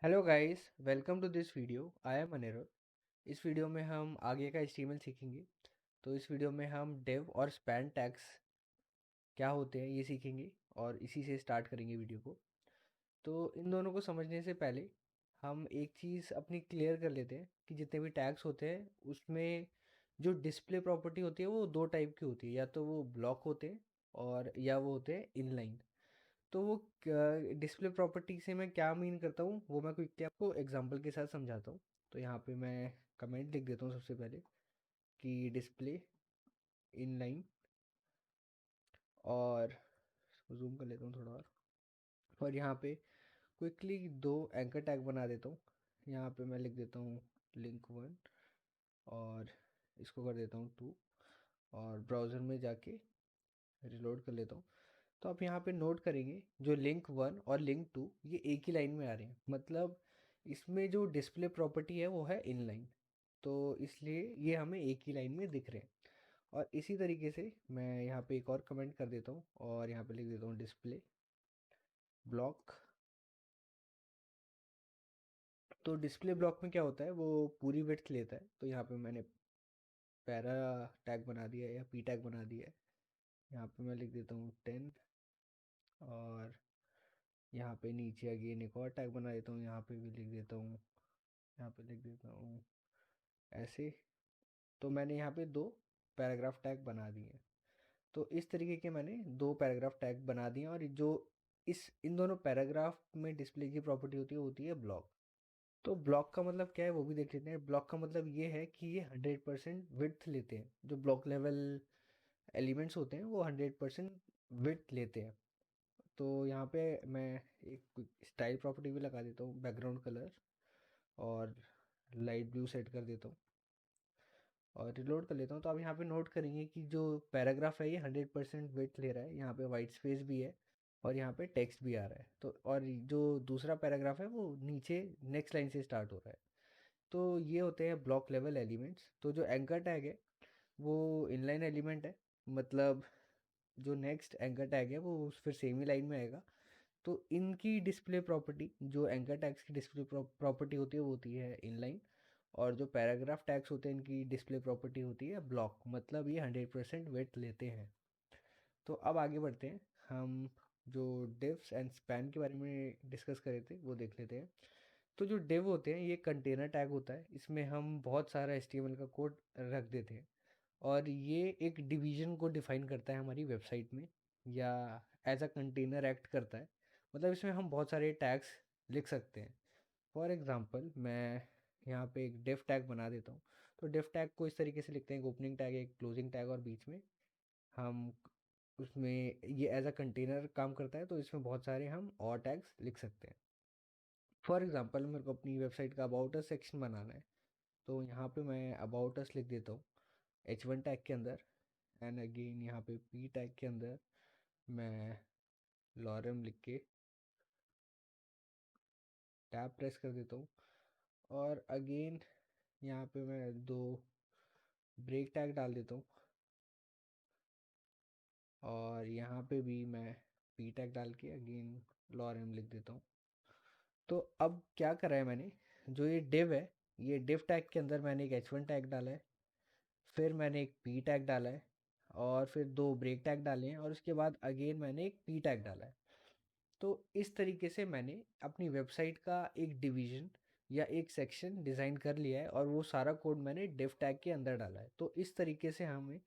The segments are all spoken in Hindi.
Hello guys, welcome to this video. I am Aniruddh. इस वीडियो में हम आगे का HTML सीखेंगे। तो इस वीडियो में हम डिव और स्पैन टैग्स क्या होते हैं ये सीखेंगे और इसी से स्टार्ट करेंगे वीडियो को। तो इन दोनों को समझने से पहले हम एक चीज़ अपनी क्लियर कर लेते हैं कि जितने भी टैग्स होते हैं उसमें जो डिस्प्ले प्रॉपर्टी होती है वो दो टाइप की होती है, या तो वो ब्लॉक होते हैं और या वो होते हैं इनलाइन। तो वो डिस्प्ले प्रॉपर्टी से मैं क्या मीन करता हूँ वो मैं क्विकली आपको एग्जांपल के साथ समझाता हूँ। तो यहाँ पे मैं कमेंट लिख देता हूँ सबसे पहले कि डिस्प्ले इनलाइन, और जूम कर लेता हूँ थोड़ा और यहाँ पे क्विकली दो एंकर टैग बना देता हूँ। यहाँ पे मैं लिख देता हूँ link1 और इसको कर देता हूँ 2 और ब्राउज़र में जाके रिलोड कर लेता हूँ। तो आप यहाँ पे नोट करेंगे जो link1 और link2 ये एक ही लाइन में आ रहे हैं, मतलब इसमें जो डिस्प्ले प्रॉपर्टी है वो है इनलाइन, तो इसलिए ये हमें एक ही लाइन में दिख रहे हैं। और इसी तरीके से मैं यहाँ पे एक और कमेंट कर देता हूँ और यहाँ पे लिख देता हूँ डिस्प्ले ब्लॉक। तो डिस्प्ले ब्लॉक में क्या होता है, वो पूरी विड्थ लेता है। तो यहाँ पे मैंने पैरा टैग बना दिया है या पी टैग बना दिया है। यहाँ पे मैं लिख देता हूँ 10 और यहाँ पे नीचे अगेन एक और टैग बना देता हूँ। यहाँ पे भी लिख देता हूँ, यहाँ पे लिख देता हूँ ऐसे। तो मैंने यहाँ पे दो पैराग्राफ टैग बना दिए हैं। तो इस तरीके के मैंने दो पैराग्राफ टैग बना दिए और जो इस इन दोनों पैराग्राफ में डिस्प्ले की प्रॉपर्टी होती है वो होती है ब्लॉक। तो ब्लॉक का मतलब क्या है वो भी देख लेते हैं। ब्लॉक का मतलब ये है कि ये 100% विड्थ लेते हैं। जो ब्लॉक लेवल एलिमेंट्स होते हैं वो 100% विड्थ लेते हैं। तो यहाँ पे मैं एक स्टाइल प्रॉपर्टी भी लगा देता हूँ, बैकग्राउंड कलर, और लाइट ब्लू सेट कर देता हूँ और रिलोड कर लेता हूँ। तो आप यहाँ पे नोट करेंगे कि जो पैराग्राफ है ये 100% वेट ले रहा है। यहाँ पे वाइट स्पेस भी है और यहाँ पे टेक्स्ट भी आ रहा है। तो और जो दूसरा पैराग्राफ है वो नीचे नेक्स्ट लाइन से स्टार्ट हो रहा है। तो ये होते हैं ब्लॉक लेवल एलिमेंट्स। तो जो एंकर टैग है वो इनलाइन एलिमेंट है, मतलब जो नेक्स्ट एंकर टैग है वो फिर सेम ही लाइन में आएगा। तो इनकी डिस्प्ले प्रॉपर्टी, जो एंकर टैग्स की डिस्प्ले प्रॉपर्टी होती है वो होती है इनलाइन, और जो पैराग्राफ टैग्स होते हैं इनकी डिस्प्ले प्रॉपर्टी होती है ब्लॉक, मतलब ये 100% वेट लेते हैं। तो अब आगे बढ़ते हैं। हम जो डिव्स एंड स्पैन के बारे में डिस्कस करे थे वो देख लेते हैं। तो जो डिव होते हैं ये कंटेनर टैग होता है। इसमें हम बहुत सारा HTML का कोड रख देते हैं और ये एक डिवीजन को डिफाइन करता है हमारी वेबसाइट में, या एज अ कंटेनर एक्ट करता है। मतलब इसमें हम बहुत सारे टैग्स लिख सकते हैं। फॉर एग्जांपल मैं यहाँ पे एक डिफ टैग बना देता हूँ। तो डिफ टैग को इस तरीके से लिखते हैं, एक ओपनिंग टैग, एक क्लोजिंग टैग, और बीच में हम उसमें ये एज अ कंटेनर काम करता है। तो इसमें बहुत सारे हम और टैग्स लिख सकते हैं। फॉर एग्जांपल मेरे को अपनी वेबसाइट का अबाउट अस सेक्शन बनाना है। तो यहाँ पे मैं अबाउट अस लिख देता हूँ H1 टैग के अंदर, एंड अगेन यहाँ पे P टैग के अंदर मैं लॉरम लिख के टैब प्रेस कर देता हूँ। और अगेन यहाँ पे मैं दो ब्रेक टैग डाल देता हूँ और यहाँ पे भी मैं P टैग डाल के अगेन लॉरम लिख देता हूँ। तो अब क्या करा है मैंने, जो ये डिव है, ये डिव टैग के अंदर मैंने एक H1 टैग डाला है, फिर मैंने एक P टैग डाला है, और फिर दो ब्रेक टैग डाले हैं, और उसके बाद अगेन मैंने एक P टैग डाला है। तो इस तरीके से मैंने अपनी वेबसाइट का एक डिवीजन या एक सेक्शन डिज़ाइन कर लिया है और वो सारा कोड मैंने डिव टैग के अंदर डाला है। तो इस तरीके से हमें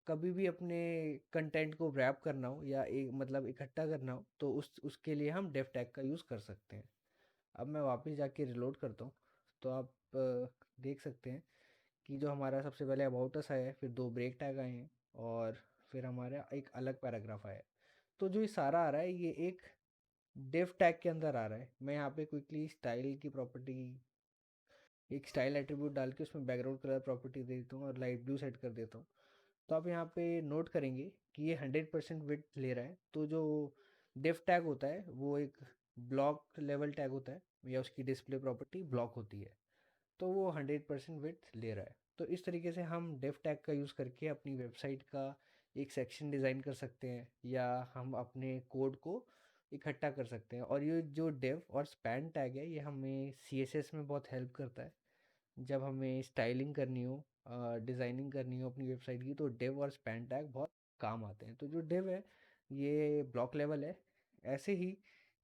कभी भी अपने कंटेंट को रैप करना हो या एक मतलब इकट्ठा करना हो तो उसके लिए हम डिव टैग का यूज़ कर सकते हैं। अब मैं वापस जाके रिलोड करता हूँ। तो आप देख सकते हैं कि जो हमारा सबसे पहले अबाउट अस आया है, फिर दो ब्रेक टैग आए हैं, और फिर हमारा एक अलग पैराग्राफ आया है। तो जो ये सारा आ रहा है ये एक डिव टैग के अंदर आ रहा है। मैं यहाँ पे क्विकली स्टाइल की प्रॉपर्टी, एक स्टाइल एट्रीब्यूट डाल के उसमें बैकग्राउंड कलर प्रॉपर्टी दे देता हूँ और लाइट ब्लू सेट कर देता हूँ। तो आप यहाँ पे नोट करेंगे कि ये 100% विड्थ ले रहा है। तो जो डिव टैग होता है वो एक ब्लॉक लेवल टैग होता है, या उसकी डिस्प्ले प्रॉपर्टी ब्लॉक होती है। तो वो 100% विड्थ ले रहा है। तो इस तरीके से हम डिव टैग का यूज़ करके अपनी वेबसाइट का एक सेक्शन डिज़ाइन कर सकते हैं, या हम अपने कोड को इकट्ठा कर सकते हैं। और ये जो डिव और स्पैन टैग है, ये हमें सीएसएस में बहुत हेल्प करता है। जब हमें स्टाइलिंग करनी हो, डिज़ाइनिंग करनी हो अपनी वेबसाइट की, तो डिव और स्पैन टैग बहुत काम आते हैं। तो जो डिव है ये ब्लॉक लेवल है। ऐसे ही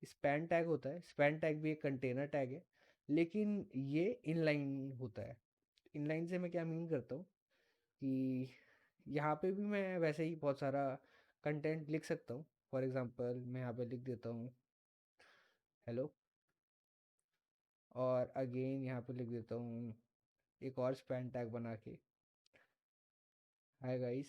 स्पैन टैग होता है, स्पैन टैग भी एक कंटेनर टैग है, लेकिन ये इनलाइन होता है। इनलाइन से मैं क्या मीन करता हूँ कि यहाँ पे भी मैं वैसे ही बहुत सारा कंटेंट लिख सकता हूँ। फॉर एग्जांपल मैं यहाँ पे लिख देता हूँ हेलो, और अगेन यहाँ पे लिख देता हूँ एक और स्पैन टैग बना के, हाय गाइस।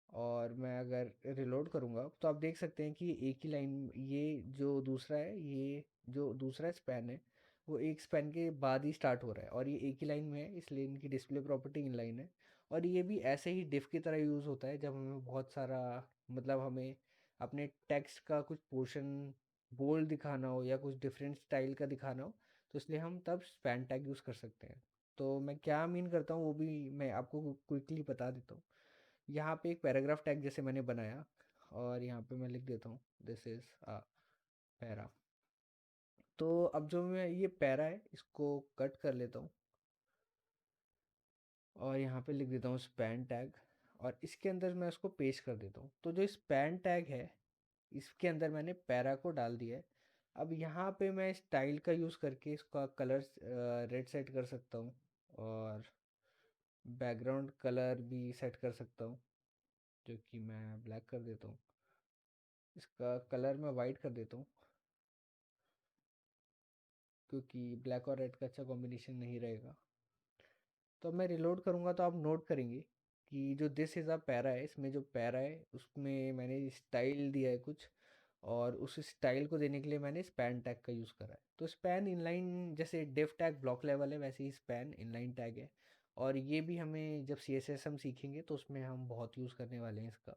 और मैं अगर रिलोड करूँगा तो आप देख सकते हैं कि एक ही लाइन, ये जो दूसरा है, ये जो दूसरा स्पैन है वो एक स्पैन के बाद ही स्टार्ट हो रहा है, और ये एक ही लाइन में है, इसलिए इनकी डिस्प्ले प्रॉपर्टी इन लाइन है। और ये भी ऐसे ही डिफ की तरह यूज़ होता है जब हमें बहुत सारा, मतलब हमें अपने टेक्स्ट का कुछ पोर्शन बोल्ड दिखाना हो या कुछ डिफरेंट स्टाइल का दिखाना हो, तो इसलिए हम तब स्पैन टैग यूज़ कर सकते हैं। तो मैं क्या मीन करता हूँ वो भी मैं आपको क्विकली बता देता हूँ। यहाँ पे एक पैराग्राफ टैग जैसे मैंने बनाया, और यहाँ पे मैं लिख देता हूँ दिस इज अ पैरा। तो अब जो मैं ये पैरा है इसको कट कर लेता हूँ, और यहाँ पे लिख देता हूँ स्पैन टैग, और इसके अंदर मैं उसको पेस्ट कर देता हूँ। तो जो स्पैन टैग है इसके अंदर मैंने पैरा को डाल दिया है। अब यहाँ पे मैं स्टाइल का यूज़ करके इसका कलर रेड सेट कर सकता हूँ, और बैकग्राउंड कलर भी सेट कर सकता हूँ, जो कि मैं ब्लैक कर देता हूँ। इसका कलर मैं वाइट कर देता हूँ, क्योंकि ब्लैक और रेड का अच्छा कॉम्बिनेशन नहीं रहेगा। तो मैं रिलोड करूँगा तो आप नोट करेंगे कि जो दिस इज़ अ पैरा है, इसमें जो पैरा है उसमें मैंने स्टाइल दिया है कुछ, और उस स्टाइल को देने के लिए मैंने स्पैन टैग का यूज़ करा है। तो स्पैन इनलाइन, जैसे डिव टैग ब्लॉक लेवल है वैसे ही स्पैन इनलाइन टैग है। और ये भी हमें जब CSS हम सीखेंगे तो उसमें हम बहुत यूज़ करने वाले हैं इसका।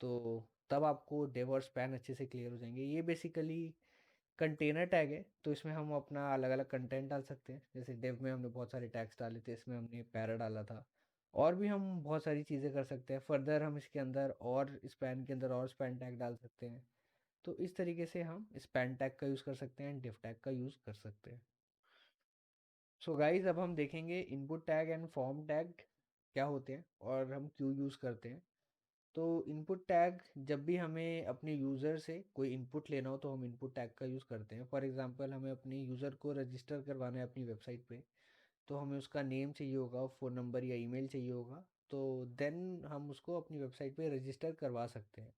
तो तब आपको डिव और स्पैन अच्छे से क्लियर हो जाएंगे। ये बेसिकली कंटेनर टैग है, तो इसमें हम अपना अलग अलग कंटेंट डाल सकते हैं। जैसे डेव में हमने बहुत सारे टैग्स डाले थे, इसमें हमने पैरा डाला था। और भी हम बहुत सारी चीज़ें कर सकते हैं फर्दर, हम इसके अंदर और स्पैन के अंदर और स्पैन टैग डाल सकते हैं। तो इस तरीके से हम स्पैन टैग का यूज़ कर सकते हैं, डिफ टैग का यूज़ कर सकते हैं। सो गाइज, अब हम देखेंगे input tag and form tag क्या होते हैं और हम क्यों यूज़ करते हैं। तो इनपुट टैग, जब भी हमें अपने यूज़र से कोई इनपुट लेना हो तो हम इनपुट टैग का यूज़ करते हैं। फॉर एग्जांपल हमें अपने यूज़र को रजिस्टर करवाना है अपनी वेबसाइट पे, तो हमें उसका नेम चाहिए होगा, फ़ोन नंबर या ईमेल चाहिए होगा। तो देन हम उसको अपनी वेबसाइट पे रजिस्टर करवा सकते हैं।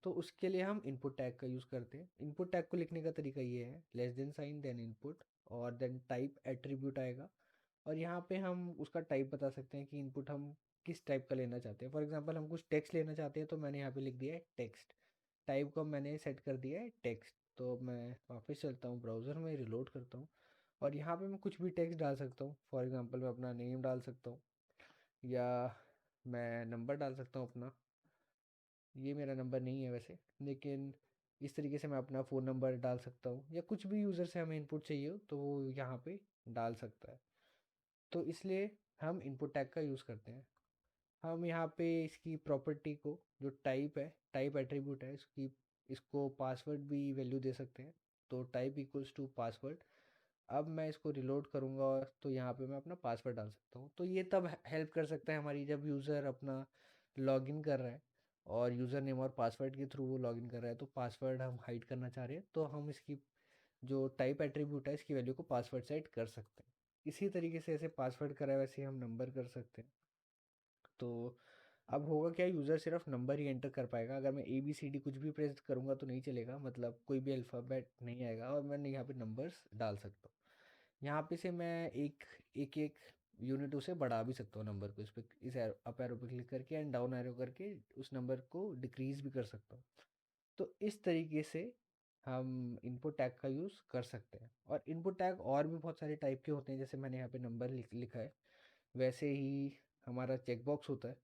तो उसके लिए हम इनपुट टैग का यूज़ करते हैं। इनपुट टैग को लिखने का तरीका ये है, less than sign then input, और देन टाइप एट्रीब्यूट आएगा। और यहाँ पे हम उसका टाइप बता सकते हैं कि इनपुट हम किस टाइप का लेना चाहते हैं। फॉर एग्जांपल हम कुछ टेक्स्ट लेना चाहते हैं, तो मैंने यहाँ पे लिख दिया है टेक्स्ट। टाइप को मैंने सेट कर दिया है टेक्स्ट। तो मैं वापस चलता हूँ ब्राउज़र में, रिलोड करता हूँ, और यहाँ पे मैं कुछ भी टेक्स्ट डाल सकता हूँ। फॉर एग्जांपल मैं अपना नेम डाल सकता हूँ, या मैं नंबर डाल सकता हूँ अपना। ये मेरा नंबर नहीं है वैसे, लेकिन इस तरीके से मैं अपना फ़ोन नंबर डाल सकता हूँ, या कुछ भी यूज़र से हमें इनपुट चाहिए हो तो वो यहाँ पे डाल सकता है। तो इसलिए हम इनपुट टैग का यूज़ करते हैं। हम यहाँ पे इसकी प्रॉपर्टी को, जो टाइप है, टाइप एट्रीब्यूट है इसकी, इसको पासवर्ड भी वैल्यू दे सकते हैं। तो टाइप इक्वल्स टू पासवर्ड। अब मैं इसको रिलोड करूँगा और तो यहाँ पे मैं अपना पासवर्ड डाल सकता हूँ। तो ये तब हेल्प कर सकता है हमारी, जब यूज़र अपना लॉगिन कर रहा है और यूज़र नेम और पासवर्ड के थ्रू वो लॉगिन कर रहा है, तो पासवर्ड हम हाइड करना चाह रहे हैं तो हम इसकी जो टाइप एट्रीब्यूट है इसकी वैल्यू को पासवर्ड सेट कर सकते हैं। इसी तरीके से ऐसे पासवर्ड करा है वैसे हम नंबर कर सकते हैं। तो अब होगा क्या, यूज़र सिर्फ नंबर ही एंटर कर पाएगा। अगर मैं ABCD कुछ भी प्रेस करूँगा तो नहीं चलेगा, मतलब कोई भी अल्फ़ाबेट नहीं आएगा, और मैंने यहाँ पे नंबर्स डाल सकता हूँ। यहाँ पे से मैं एक एक एक यूनिट उसे बढ़ा भी सकता हूँ नंबर को, इस पे इस अप एरो पे क्लिक करके एंड डाउन एरो करके उस नंबर को डिक्रीज भी कर सकता हूँ। तो इस तरीके से हम इनपुट टैग का यूज़ कर सकते हैं। और इनपुट टैग और भी बहुत सारे टाइप के होते हैं, जैसे मैंने यहाँ पे नंबर लिखा है, वैसे ही हमारा चेकबॉक्स होता है।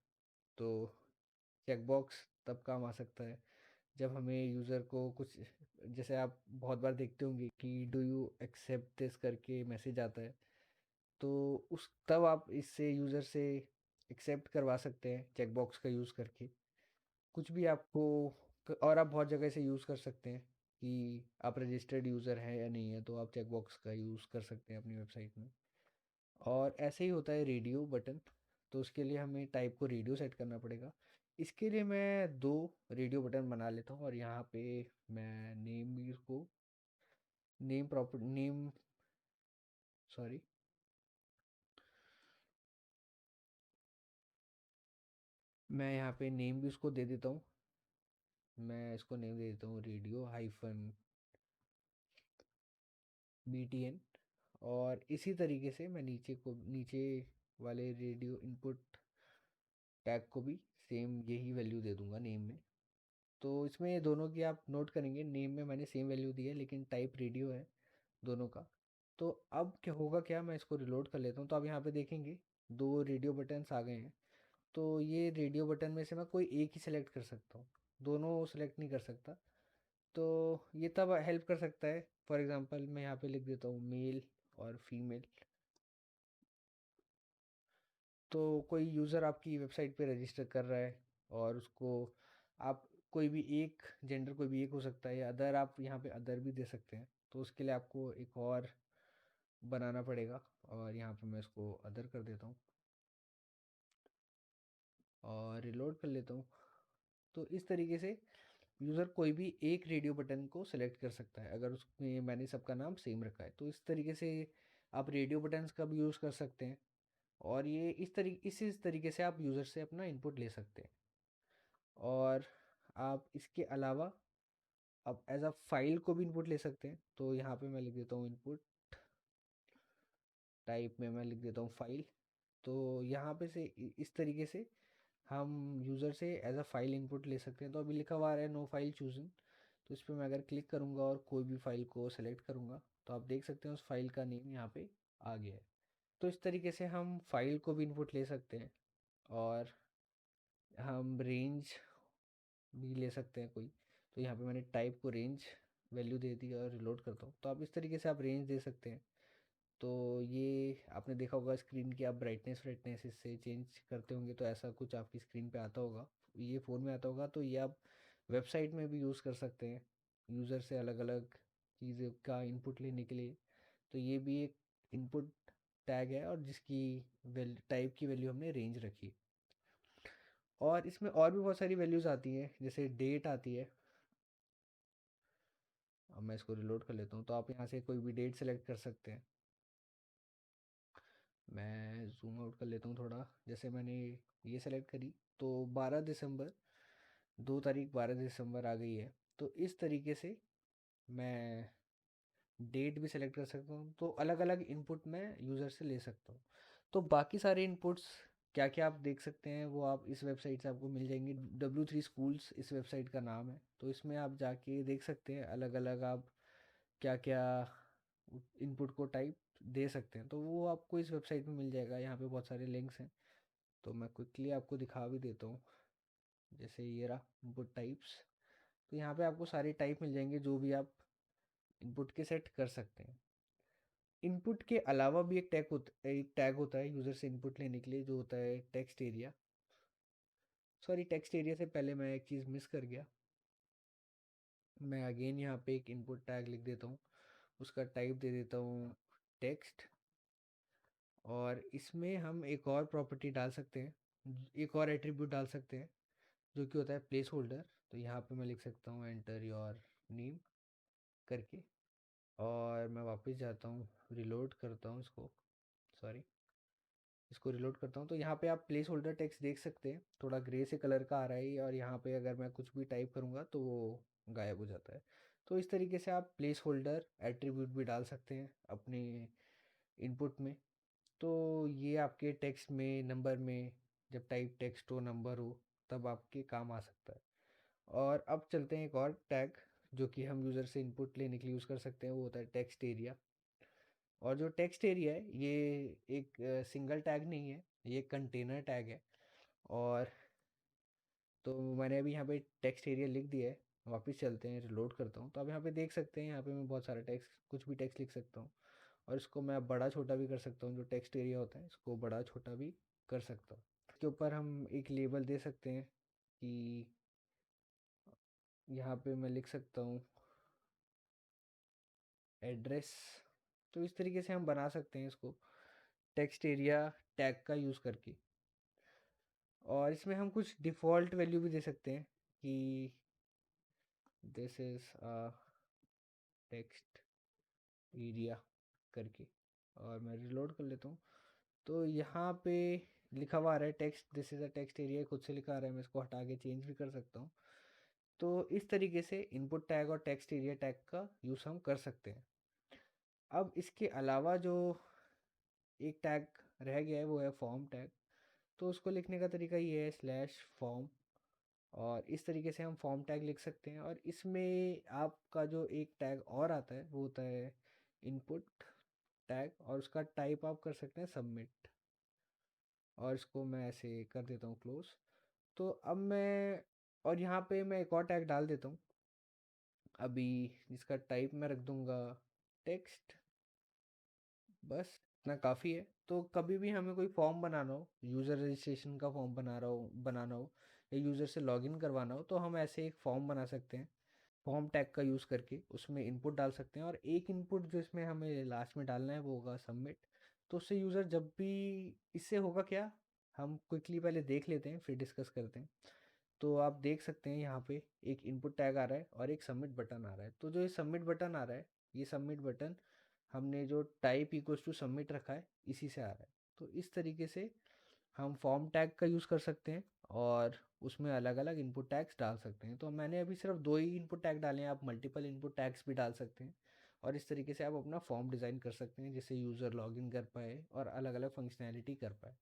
तो चेकबॉक्स तब काम आ सकता है जब हमें यूज़र को कुछ, जैसे आप बहुत बार देखते होंगे कि डू यू एक्सेप्ट दिस करके मैसेज आता है, तो उस तब आप इससे यूज़र से एक्सेप्ट करवा सकते हैं चेकबॉक्स का यूज़ करके। कुछ भी आपको और आप बहुत जगह से यूज़ कर सकते हैं कि आप रजिस्टर्ड यूज़र हैं या नहीं है, तो आप चेकबॉक्स का यूज़ कर सकते हैं अपनी वेबसाइट में। और ऐसे ही होता है रेडियो बटन, तो उसके लिए हमें टाइप को रेडियो सेट करना पड़ेगा। इसके लिए मैं दो रेडियो बटन बना लेता हूँ, और यहाँ पे मैं नेम भी उसको नेम प्रॉपर नेम सॉरी मैं यहाँ पे नेम भी उसको दे देता हूँ। मैं इसको नेम दे देता हूँ रेडियो हाइफन BTN। और इसी तरीके से मैं नीचे वाले रेडियो इनपुट टैग को भी सेम यही वैल्यू दे दूंगा नेम में। तो इसमें ये दोनों की आप नोट करेंगे, नेम में मैंने सेम वैल्यू दी है लेकिन टाइप रेडियो है दोनों का। तो अब क्या होगा, क्या मैं इसको रिलोड कर लेता हूँ, तो आप यहाँ पे देखेंगे दो रेडियो बटन्स आ गए हैं। तो ये रेडियो बटन में से मैं कोई एक ही सेलेक्ट कर सकता हूँ, दोनों सेलेक्ट नहीं कर सकता। तो ये तब हेल्प कर सकता है, फॉर एग्जांपल मैं यहाँ पे लिख देता हूँ मेल और फीमेल। तो कोई यूज़र आपकी वेबसाइट पे रजिस्टर कर रहा है, और उसको आप कोई भी एक जेंडर कोई भी एक हो सकता है, या अदर आप यहाँ पे अदर भी दे सकते हैं। तो उसके लिए आपको एक और बनाना पड़ेगा, और यहाँ पे मैं इसको अदर कर देता हूँ और रिलोड कर लेता हूँ। तो इस तरीके से यूज़र कोई भी एक रेडियो बटन को सिलेक्ट कर सकता है अगर उसमें मैंने सबका नाम सेम रखा है। तो इस तरीके से आप रेडियो बटन्स का भी यूज़ कर सकते हैं, और ये इस तरीके से आप यूज़र से अपना इनपुट ले सकते हैं। और आप इसके अलावा अब एज अ फाइल को भी इनपुट ले सकते हैं। तो यहाँ पे मैं लिख देता हूँ इनपुट टाइप में मैं लिख देता हूँ फाइल। तो यहाँ पे से इस तरीके से हम यूज़र से एज अ फाइल इनपुट ले सकते हैं। तो अभी लिखा हुआ आ रहा है नो फाइल चूजन, तो इस पर मैं अगर क्लिक करूँगा और कोई भी फाइल को सेलेक्ट करूँगा, तो आप देख सकते हैं उस फाइल का नेम यहाँ पे आ गया है। तो इस तरीके से हम फाइल को भी इनपुट ले सकते हैं, और हम रेंज भी ले सकते हैं कोई। तो यहाँ पे मैंने टाइप को रेंज वैल्यू दे दी और रिलोड करता हूँ, तो आप इस तरीके से आप रेंज दे सकते हैं। तो ये आपने देखा होगा स्क्रीन की आप ब्राइटनेस ब्राइटनेस इससे चेंज करते होंगे, तो ऐसा कुछ आपकी स्क्रीन पे आता होगा, ये फ़ोन में आता होगा। तो ये आप वेबसाइट में भी यूज़ कर सकते हैं यूज़र से अलग अलग चीज़ों का इनपुट लेने के लिए। तो ये भी एक इनपुट टैग है, और जिसकी टाइप की वैल्यू हमने रेंज रखी। और इसमें और भी बहुत सारी वैल्यूज़ आती हैं, जैसे डेट आती है। अब मैं इसको रिलोड कर लेता हूँ, तो आप यहाँ से कोई भी डेट सेलेक्ट कर सकते हैं। मैं जूम आउट कर लेता हूँ थोड़ा, जैसे मैंने ये सेलेक्ट करी, तो 12 दिसंबर, 2 तारीख 12 दिसंबर आ गई है। तो इस तरीके से मैं डेट भी सेलेक्ट कर सकता हूँ। तो अलग अलग इनपुट मैं यूज़र से ले सकता हूँ। तो बाकी सारे इनपुट्स क्या क्या आप देख सकते हैं वो आप इस वेबसाइट से आपको मिल जाएंगे। W3 Schools इस वेबसाइट का नाम है, तो इसमें आप जाके देख सकते हैं अलग अलग आप क्या क्या इनपुट को टाइप दे सकते हैं। तो वो आपको इस वेबसाइट में मिल जाएगा, यहाँ पे बहुत सारे लिंक्स हैं। तो मैं क्विकली आपको दिखा भी देता हूँ, जैसे ये रहा इनपुट टाइप्स। तो यहाँ पे आपको सारे टाइप मिल जाएंगे जो भी आप इनपुट के सेट कर सकते हैं। इनपुट के अलावा भी एक टैग होता है यूज़र से इनपुट लेने के लिए, जो होता है text area. Sorry, text area से पहले मैं एक चीज़ मिस कर गया। मैं अगेन यहाँ पे एक इनपुट टैग लिख देता हूँ, उसका टाइप दे देता हूँ टेक्स्ट। और इसमें हम एक और प्रॉपर्टी डाल सकते हैं, एक और एट्रीब्यूट डाल सकते हैं, जो कि होता है प्लेस होल्डर। तो यहाँ पे मैं लिख सकता हूँ एंटर योर नेम करके, और मैं वापस जाता हूँ, रिलोड करता हूँ इसको, सॉरी इसको रिलोड करता हूँ। तो यहाँ पे आप प्लेस होल्डर टेक्स्ट देख सकते हैं, थोड़ा ग्रे से कलर का आ रहा है, और यहाँ पे अगर मैं कुछ भी टाइप करूँगा तो वो गायब हो जाता है। तो इस तरीके से आप प्लेस होल्डर एट्रीब्यूट भी डाल सकते हैं अपने इनपुट में। तो ये आपके टेक्स्ट में नंबर में जब टाइप टेक्स्ट हो नंबर हो तब आपके काम आ सकता है। और अब चलते हैं एक और टैग जो कि हम यूज़र से इनपुट लेने के लिए यूज़ कर सकते हैं, वो होता है टेक्स्ट एरिया। और जो टेक्स्ट एरिया है ये एक सिंगल टैग नहीं है, ये कंटेनर टैग है। और तो मैंने अभी यहाँ पे टेक्स्ट एरिया लिख दिया है। वापस चलते हैं, रिलोड करता हूँ, तो आप यहाँ पे देख सकते हैं, यहाँ पे मैं बहुत सारा टेक्स्ट कुछ भी टेक्स्ट लिख सकता हूँ। और इसको मैं बड़ा छोटा भी कर सकता हूँ, जो टेक्स्ट एरिया होता है इसको बड़ा छोटा भी कर सकता हूँ। इसके ऊपर हम एक लेबल दे सकते हैं कि यहाँ पे मैं लिख सकता हूँ एड्रेस। तो इस तरीके से हम बना सकते हैं इसको टेक्स्ट एरिया टैग का यूज़ करके। और इसमें हम कुछ डिफ़ॉल्ट वैल्यू भी दे सकते हैं कि दिस इज़ टेक्स्ट एरिया करके। और मैं रिलोड कर लेता हूँ। तो यहाँ पे लिखा हुआ आ रहा है text, this is a text area, खुद से लिखा आ रहा है। मैं इसको हटा के चेंज भी कर सकता हूँ। तो इस तरीके से इनपुट टैग और टेक्स्ट एरिया टैग का यूज़ हम कर सकते हैं। अब इसके अलावा जो एक टैग रह गया है वो है फॉर्म टैग। तो उसको लिखने का तरीका ये है स्लैश फॉर्म। और इस तरीके से हम फॉर्म टैग लिख सकते हैं। और इसमें आपका जो एक टैग और आता है वो होता है इनपुट टैग, और उसका टाइप आप कर सकते हैं सबमिट। और इसको मैं ऐसे कर देता हूँ क्लोज। तो अब मैं, और यहाँ पे मैं एक और टैग डाल देता हूँ अभी, जिसका टाइप मैं रख दूंगा टेक्स्ट। बस इतना काफ़ी है। तो कभी भी हमें कोई फॉर्म बनाना हो, यूज़र रजिस्ट्रेशन का फॉर्म बनाना हो या यूज़र से लॉगिन करवाना हो, तो हम ऐसे एक फॉर्म बना सकते हैं फॉर्म टैग का यूज़ करके। उसमें इनपुट डाल सकते हैं और एक इनपुट जो इसमें हमें लास्ट में डालना है वो होगा सबमिट। तो उससे यूज़र जब भी, इससे होगा क्या, हम क्विकली पहले देख लेते हैं फिर डिस्कस करते हैं। तो आप देख सकते हैं यहाँ पे एक इनपुट टैग आ रहा है और एक सबमिट बटन आ रहा है। तो जो ये सबमिट बटन आ रहा है, ये सबमिट बटन हमने जो टाइप इक्वल्स टू सबमिट रखा है इसी से आ रहा है। तो इस तरीके से हम फॉर्म टैग का यूज़ कर सकते हैं और उसमें अलग अलग इनपुट टैग्स डाल सकते हैं। तो मैंने अभी सिर्फ दो ही इनपुट टैग डाले हैं, आप मल्टीपल इनपुट टैग्स भी डाल सकते हैं। और इस तरीके से आप अपना फॉर्म डिज़ाइन कर सकते हैं जिससे यूज़र लॉगिन कर पाए और अलग अलग फंक्शनैलिटी कर पाए।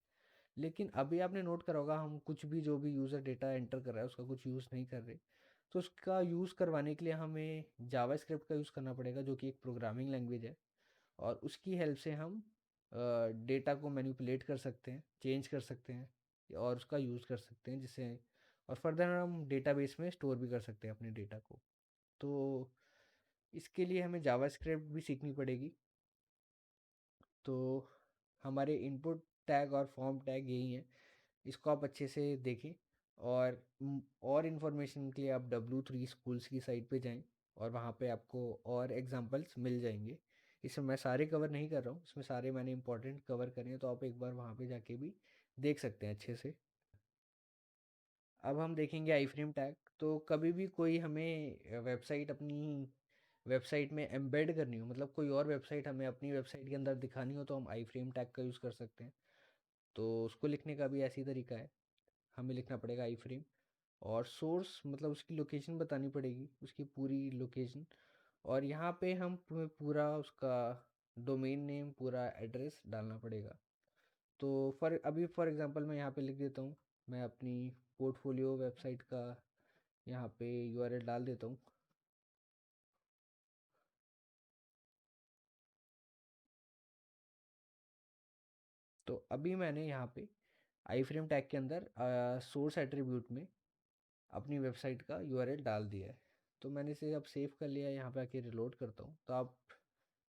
लेकिन अभी आपने नोट करा होगा हम कुछ भी, जो भी यूज़र डेटा एंटर कर रहा है उसका कुछ यूज़ नहीं कर रहे। तो उसका यूज़ करवाने के लिए हमें जावास्क्रिप्ट का यूज़ करना पड़ेगा, जो कि एक प्रोग्रामिंग लैंग्वेज है। और उसकी हेल्प से हम डेटा को मैनिपुलेट कर सकते हैं, चेंज कर सकते हैं और उसका यूज़ कर सकते हैं, जिससे और फर्दर हम डेटाबेस में स्टोर भी कर सकते हैं अपने डेटा को। तो इसके लिए हमें जावास्क्रिप्ट भी सीखनी पड़ेगी। तो हमारे इनपुट टैग और फॉर्म टैग यही हैं, इसको आप अच्छे से देखें। और और इन्फॉर्मेशन के लिए आप W3 स्कूल्स की साइट पे जाएं और वहाँ पे आपको और एग्जांपल्स मिल जाएंगे। इसमें मैं सारे कवर नहीं कर रहा हूँ, इसमें सारे मैंने इंपॉर्टेंट कवर करे हैं, तो आप एक बार वहाँ पे जाके भी देख सकते हैं अच्छे से। अब हम देखेंगे आई फ्रेम टैग। तो कभी भी कोई हमें वेबसाइट अपनी वेबसाइट में एम्बेड करनी हो, मतलब कोई और वेबसाइट हमें अपनी वेबसाइट के अंदर दिखानी हो, तो हम आई फ्रेम टैग का यूज़ कर सकते हैं। तो उसको लिखने का भी ऐसी तरीका है, हमें लिखना पड़ेगा आई फ्रेम और सोर्स, मतलब उसकी लोकेशन बतानी पड़ेगी, उसकी पूरी लोकेशन। और यहाँ पे हम पूरा उसका डोमेन नेम, पूरा एड्रेस डालना पड़ेगा। तो फॉर एग्जांपल मैं यहाँ पे लिख देता हूँ, मैं अपनी पोर्टफोलियो वेबसाइट का यहाँ पे यूआरएल डाल देता हूँ। तो अभी मैंने यहाँ पे आई फ्रेम टैग के अंदर सोर्स एट्रीब्यूट में अपनी वेबसाइट का यूआरएल डाल दिया है। तो मैंने इसे अब सेव कर लिया है, यहाँ पे आके रिलोड करता हूँ तो आप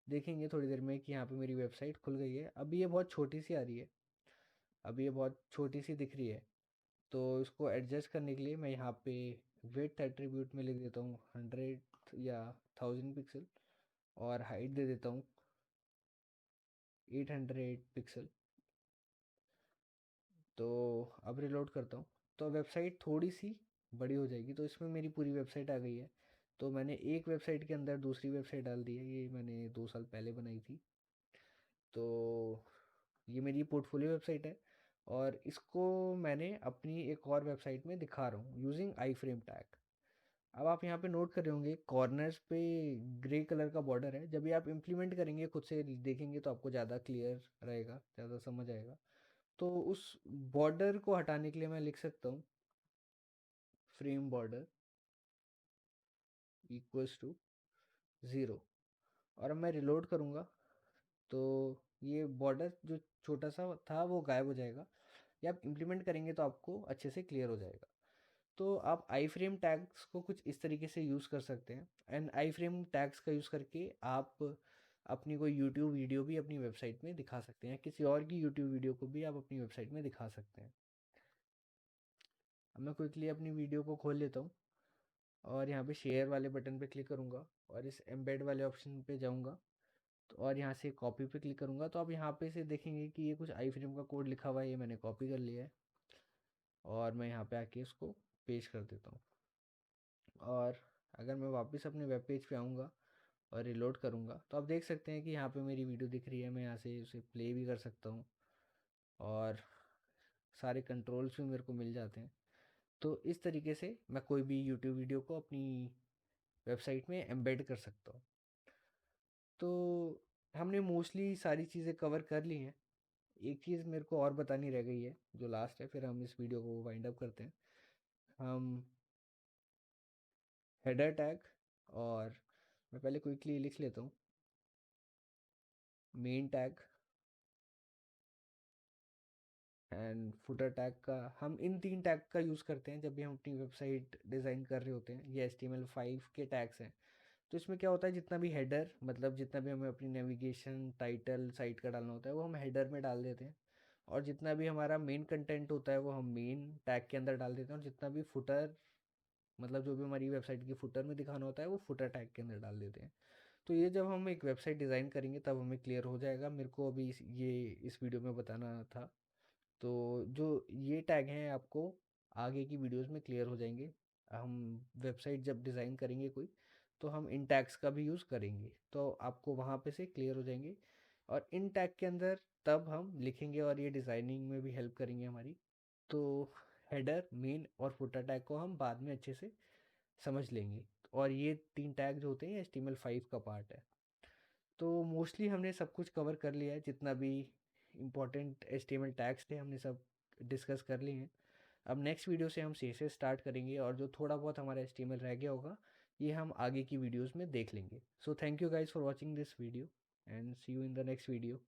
देखेंगे थोड़ी देर में कि यहाँ पे मेरी वेबसाइट खुल गई है। अभी ये बहुत छोटी सी आ रही है, अभी ये बहुत छोटी सी दिख रही है। तो इसको एडजस्ट करने के लिए मैं यहाँ पे विड्थ एट्रीब्यूट में लिख देता हूँ 100 या 1000 पिक्सल और हाइट दे देता हूँ 800 पिक्सल। तो अब रिलोड करता हूँ तो वेबसाइट थोड़ी सी बड़ी हो जाएगी। तो इसमें मेरी पूरी वेबसाइट आ गई है। तो मैंने एक वेबसाइट के अंदर दूसरी वेबसाइट डाल दी है, ये मैंने 2 साल पहले बनाई थी। तो ये मेरी पोर्टफोलियो वेबसाइट है और इसको मैंने अपनी एक और वेबसाइट में दिखा रहा हूँ यूजिंग आई फ्रेम टैग। अब आप यहाँ पे नोट कर रहे होंगे कॉर्नर्स पे ग्रे कलर का बॉर्डर है। जब ये आप इम्प्लीमेंट करेंगे, खुद से देखेंगे तो आपको ज़्यादा क्लियर रहेगा, ज़्यादा समझ आएगा। तो उस बॉर्डर को हटाने के लिए मैं लिख सकता हूँ फ्रेम बॉर्डर इक्वल्स टू 0। और अब मैं रिलोड करूँगा तो ये बॉर्डर जो छोटा सा था वो गायब हो जाएगा। ये आप इम्प्लीमेंट करेंगे तो आपको अच्छे से क्लियर हो जाएगा। तो आप आई फ्रेम टैग्स को कुछ इस तरीके से यूज़ कर सकते हैं। एंड आई फ्रेम टैग्स का यूज़ करके आप अपनी कोई यूट्यूब वीडियो भी अपनी वेबसाइट में दिखा सकते हैं, किसी और की यूट्यूब वीडियो को भी आप अपनी वेबसाइट में दिखा सकते हैं। अब मैं क्विकली अपनी वीडियो को खोल लेता हूँ और यहाँ पे शेयर वाले बटन पे क्लिक करूँगा और इस एम्बेड वाले ऑप्शन पे जाऊँगा। तो और यहाँ से कॉपी पे क्लिक करूँगा तो आप यहाँ पे से देखेंगे कि ये कुछ आई फ्रेम का कोड लिखा हुआ है, ये मैंने कॉपी कर लिया है और मैं यहाँ पे आके इसको पेस्ट कर देता हूँ। और अगर मैं वापस अपने वेब पेज पे आऊँगा और रिलोड करूँगा तो आप देख सकते हैं कि यहाँ पे मेरी वीडियो दिख रही है। मैं यहाँ से उसे प्ले भी कर सकता हूँ और सारे कंट्रोल्स भी मेरे को मिल जाते हैं। तो इस तरीके से मैं कोई भी यूट्यूब वीडियो को अपनी वेबसाइट में एम्बेड कर सकता हूँ। तो हमने मोस्टली सारी चीज़ें कवर कर ली हैं। एक चीज़ मेरे को और बतानी रह गई है जो लास्ट है, फिर हम इस वीडियो को वाइंड अप करते हैं। हम हेडर टैग और मैं पहले क्विकली लिख लेता हूँ, main tag and footer tag का, हम इन 3 टैग का यूज़ करते हैं जब भी हम अपनी वेबसाइट डिज़ाइन कर रहे होते हैं। ये HTML5 के टैग्स हैं। तो इसमें क्या होता है, जितना भी हेडर मतलब जितना भी हमें अपनी नेविगेशन टाइटल साइट का डालना होता है वो हम हेडर में डाल देते हैं, और जितना भी हमारा मेन कंटेंट होता है वो हम मेन टैग के अंदर डाल देते हैं, और जितना भी फुटर मतलब जो भी हमारी वेबसाइट की फुटर में दिखाना होता है वो फुटर टैग के अंदर डाल देते हैं। तो ये जब हम एक वेबसाइट डिज़ाइन करेंगे तब हमें क्लियर हो जाएगा। मेरे को अभी इस वीडियो में बताना था। तो जो ये टैग हैं आपको आगे की वीडियोस में क्लियर हो जाएंगे। हम वेबसाइट जब डिज़ाइन करेंगे कोई तो हम इन टैग्स का भी यूज़ करेंगे, तो आपको वहाँ पे से क्लियर हो जाएंगे। और इन टैग के अंदर तब हम लिखेंगे और ये डिज़ाइनिंग में भी हेल्प करेंगे हमारी। तो हेडर, मेन और फुटर टैग को हम बाद में अच्छे से समझ लेंगे। और ये 3 टैग जो होते हैं HTML5 का पार्ट है। तो मोस्टली हमने सब कुछ कवर कर लिया है, जितना भी इम्पोर्टेंट HTML टैग्स थे हमने सब डिस्कस कर लिए हैं। अब नेक्स्ट वीडियो से हम CSS स्टार्ट करेंगे और जो थोड़ा बहुत हमारा HTML रह गया होगा ये हम आगे की वीडियोस में देख लेंगे। So thank you guys for watching this video and see you in the next video.